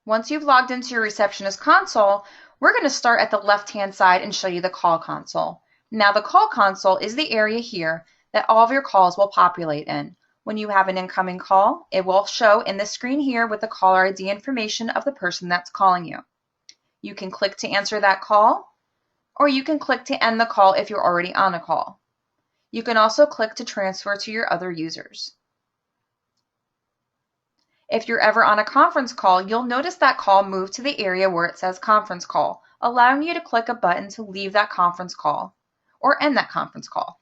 Once you've logged into your Receptionist console, we're going to start at the left-hand side and show you the call console. Now, the call console is the area here that all of your calls will populate in. When you have an incoming call, it will show in the screen here with the caller ID information of the person that's calling you. You can click to answer that call, or you can click to end the call if you're already on a call. You can also click to transfer to your other users. If you're ever on a conference call, you'll notice that call move to the area where it says conference call, allowing you to click a button to leave that conference call or end that conference call.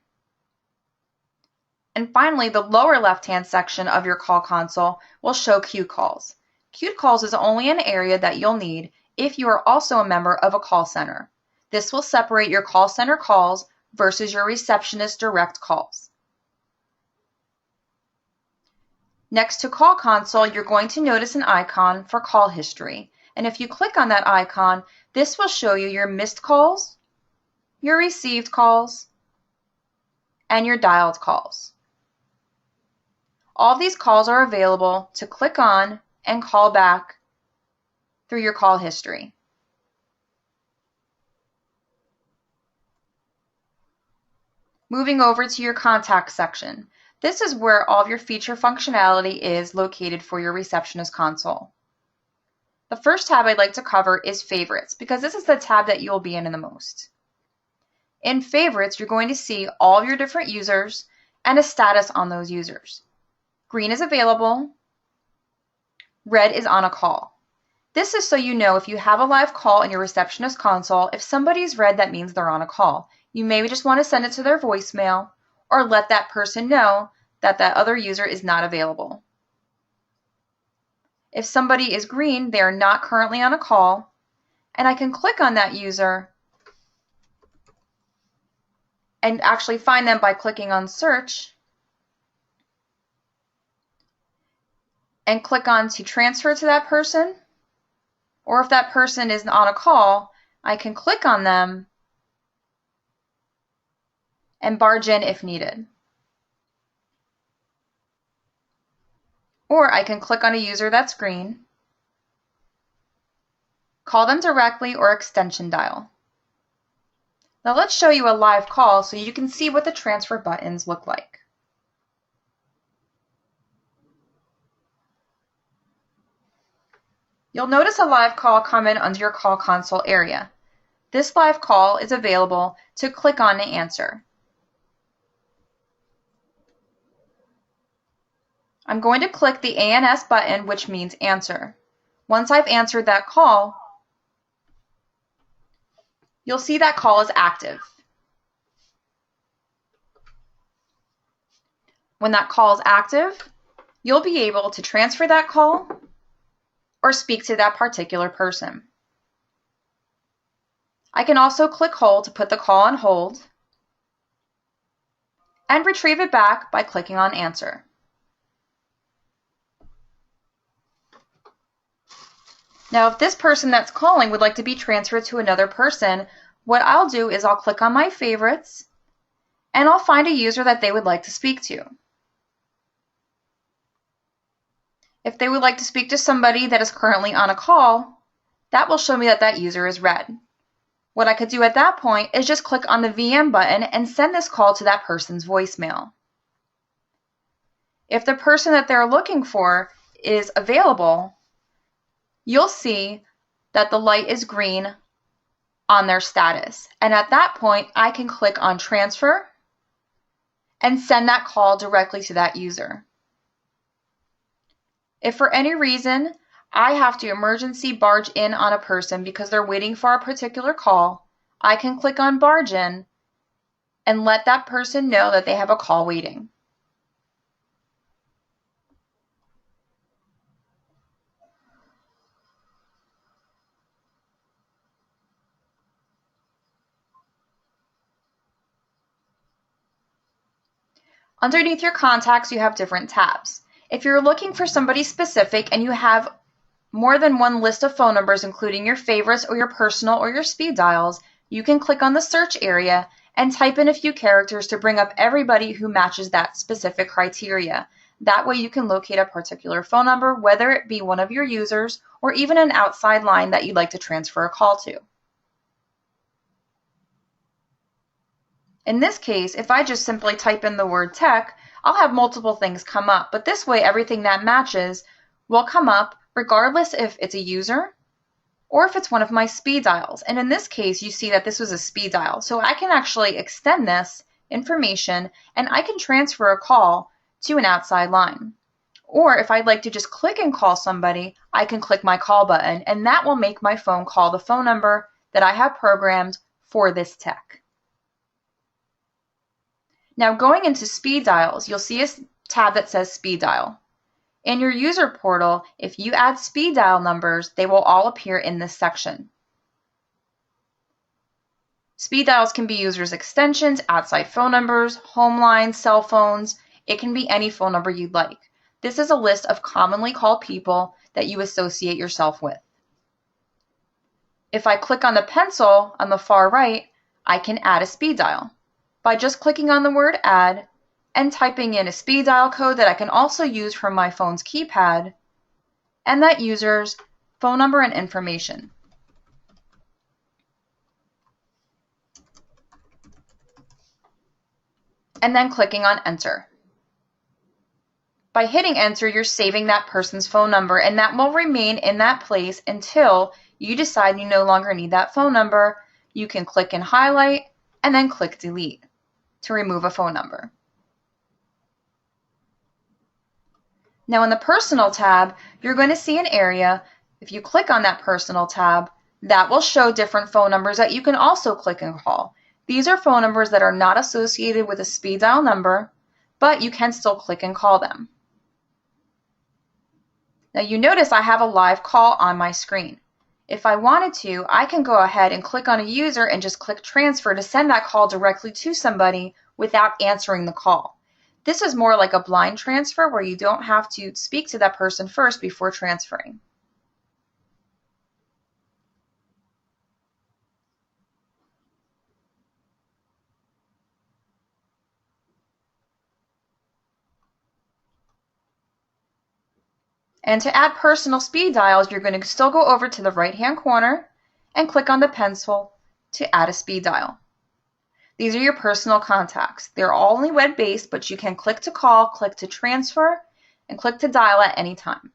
And finally, the lower left-hand section of your call console will show queue calls. Queued calls is only an area that you'll need if you are also a member of a call center. This will separate your call center calls versus your receptionist direct calls. Next to Call Console, you're going to notice an icon for call history. And if you click on that icon, this will show you your missed calls, your received calls, and your dialed calls. All these calls are available to click on and call back through your call history. Moving over to your Contacts section. This is where all of your feature functionality is located for your Receptionist console. The first tab I'd like to cover is Favorites, because this is the tab that you'll be in the most. In Favorites, you're going to see all of your different users and a status on those users. Green is available, red is on a call. This is so you know if you have a live call in your Receptionist console, if somebody's red, that means they're on a call. You maybe just want to send it to their voicemail or let that person know that that other user is not available. If somebody is green, they are not currently on a call, and I can click on that user and actually find them by clicking on Search and click on to transfer to that person, or if that person is on a call, I can click on them and barge in if needed. Or I can click on a user that's green, call them directly, or extension dial. Now let's show you a live call so you can see what the transfer buttons look like. You'll notice a live call come in under your call console area. This live call is available to click on and answer. I'm going to click the ANS button, which means answer. Once I've answered that call, you'll see that call is active. When that call is active, you'll be able to transfer that call or speak to that particular person. I can also click hold to put the call on hold and retrieve it back by clicking on answer. Now, if this person that's calling would like to be transferred to another person, what I'll do is I'll click on my favorites and I'll find a user that they would like to speak to. If they would like to speak to somebody that is currently on a call, that will show me that that user is red. What I could do at that point is just click on the VM button and send this call to that person's voicemail. If the person that they're looking for is available, you'll see that the light is green on their status. And at that point, I can click on transfer and send that call directly to that user. If for any reason I have to emergency barge in on a person because they're waiting for a particular call, I can click on barge in and let that person know that they have a call waiting. Underneath your contacts, you have different tabs. If you're looking for somebody specific and you have more than one list of phone numbers, including your favorites or your personal or your speed dials, you can click on the search area and type in a few characters to bring up everybody who matches that specific criteria. That way you can locate a particular phone number, whether it be one of your users or even an outside line that you'd like to transfer a call to. In this case, if I just simply type in the word tech, I'll have multiple things come up, but this way everything that matches will come up regardless if it's a user or if it's one of my speed dials. And in this case, you see that this was a speed dial. So I can actually extend this information and I can transfer a call to an outside line. Or if I'd like to just click and call somebody, I can click my call button and that will make my phone call the phone number that I have programmed for this tech. Now going into speed dials, you'll see a tab that says speed dial. In your user portal, if you add speed dial numbers, they will all appear in this section. Speed dials can be users' extensions, outside phone numbers, home lines, cell phones. It can be any phone number you'd like. This is a list of commonly called people that you associate yourself with. If I click on the pencil on the far right, I can add a speed dial by just clicking on the word add and typing in a speed dial code that I can also use from my phone's keypad and that user's phone number and information. And then clicking on enter. By hitting enter, you're saving that person's phone number and that will remain in that place until you decide you no longer need that phone number. You can click and highlight and then click delete to remove a phone number. Now in the Personal tab, you're going to see an area, if you click on that Personal tab, that will show different phone numbers that you can also click and call. These are phone numbers that are not associated with a speed dial number, but you can still click and call them. Now you notice I have a live call on my screen. If I wanted to, I can go ahead and click on a user and just click transfer to send that call directly to somebody without answering the call. This is more like a blind transfer where you don't have to speak to that person first before transferring. And to add personal speed dials, you're going to still go over to the right-hand corner and click on the pencil to add a speed dial. These are your personal contacts. They're all only web-based, but you can click to call, click to transfer, and click to dial at any time.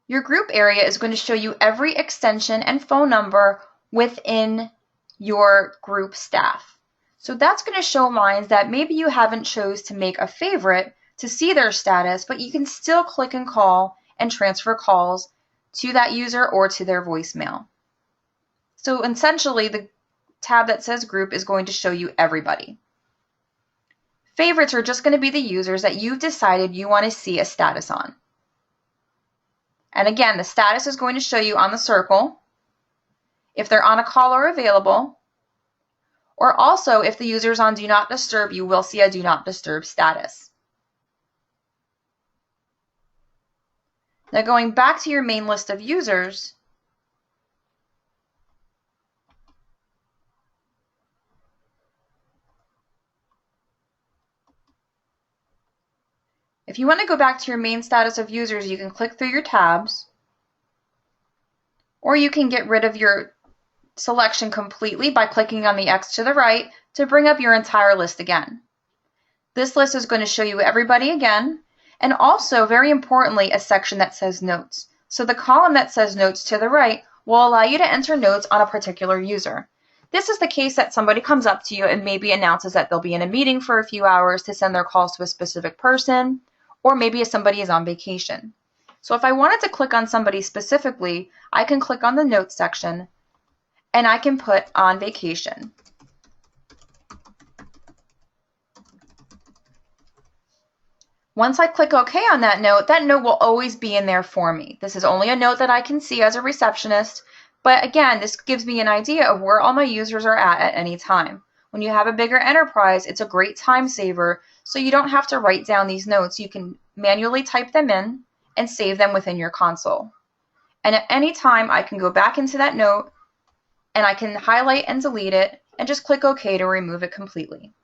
Your group area is going to show you every extension and phone number within your group staff. So that's going to show lines that maybe you haven't chose to make a favorite to see their status, but you can still click and call and transfer calls to that user or to their voicemail. So essentially, the tab that says group is going to show you everybody. Favorites are just going to be the users that you've decided you want to see a status on. And again, the status is going to show you on the circle if they're on a call or available, or also if the user's on Do Not Disturb, you will see a Do Not Disturb status. Now going back to your main list of users, if you want to go back to your main status of users, you can click through your tabs, or you can get rid of your selection completely by clicking on the X to the right to bring up your entire list again. This list is going to show you everybody again, and also, very importantly, a section that says notes. So the column that says notes to the right will allow you to enter notes on a particular user. This is the case that somebody comes up to you and maybe announces that they'll be in a meeting for a few hours to send their calls to a specific person, or maybe if somebody is on vacation. So if I wanted to click on somebody specifically, I can click on the notes section and I can put on vacation. Once I click OK on that note will always be in there for me. This is only a note that I can see as a receptionist, but again, this gives me an idea of where all my users are at any time. When you have a bigger enterprise, it's a great time saver, so you don't have to write down these notes. You can manually type them in and save them within your console. And at any time, I can go back into that note and I can highlight and delete it and just click OK to remove it completely.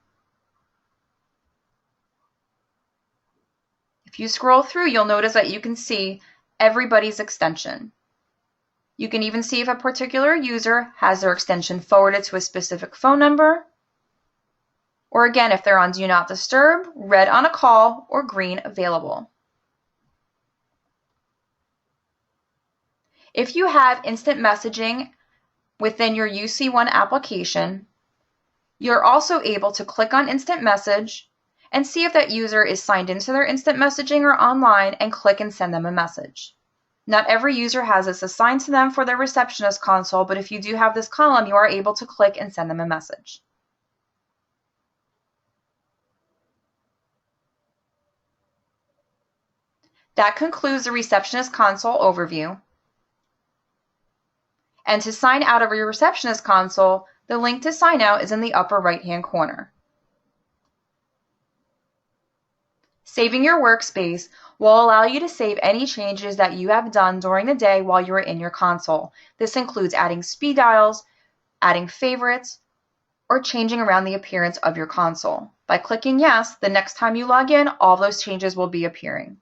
If you scroll through, you'll notice that you can see everybody's extension. You can even see if a particular user has their extension forwarded to a specific phone number, or again, if they're on Do Not Disturb, red on a call, or green available. If you have instant messaging within your UC1 application, you're also able to click on Instant Message and see if that user is signed into their instant messaging or online and click and send them a message. Not every user has this assigned to them for their receptionist console, but if you do have this column, you are able to click and send them a message. That concludes the receptionist console overview. And to sign out of your receptionist console, the link to sign out is in the upper right-hand corner. Saving your workspace will allow you to save any changes that you have done during the day while you are in your console. This includes adding speed dials, adding favorites, or changing around the appearance of your console. By clicking yes, the next time you log in, all those changes will be appearing.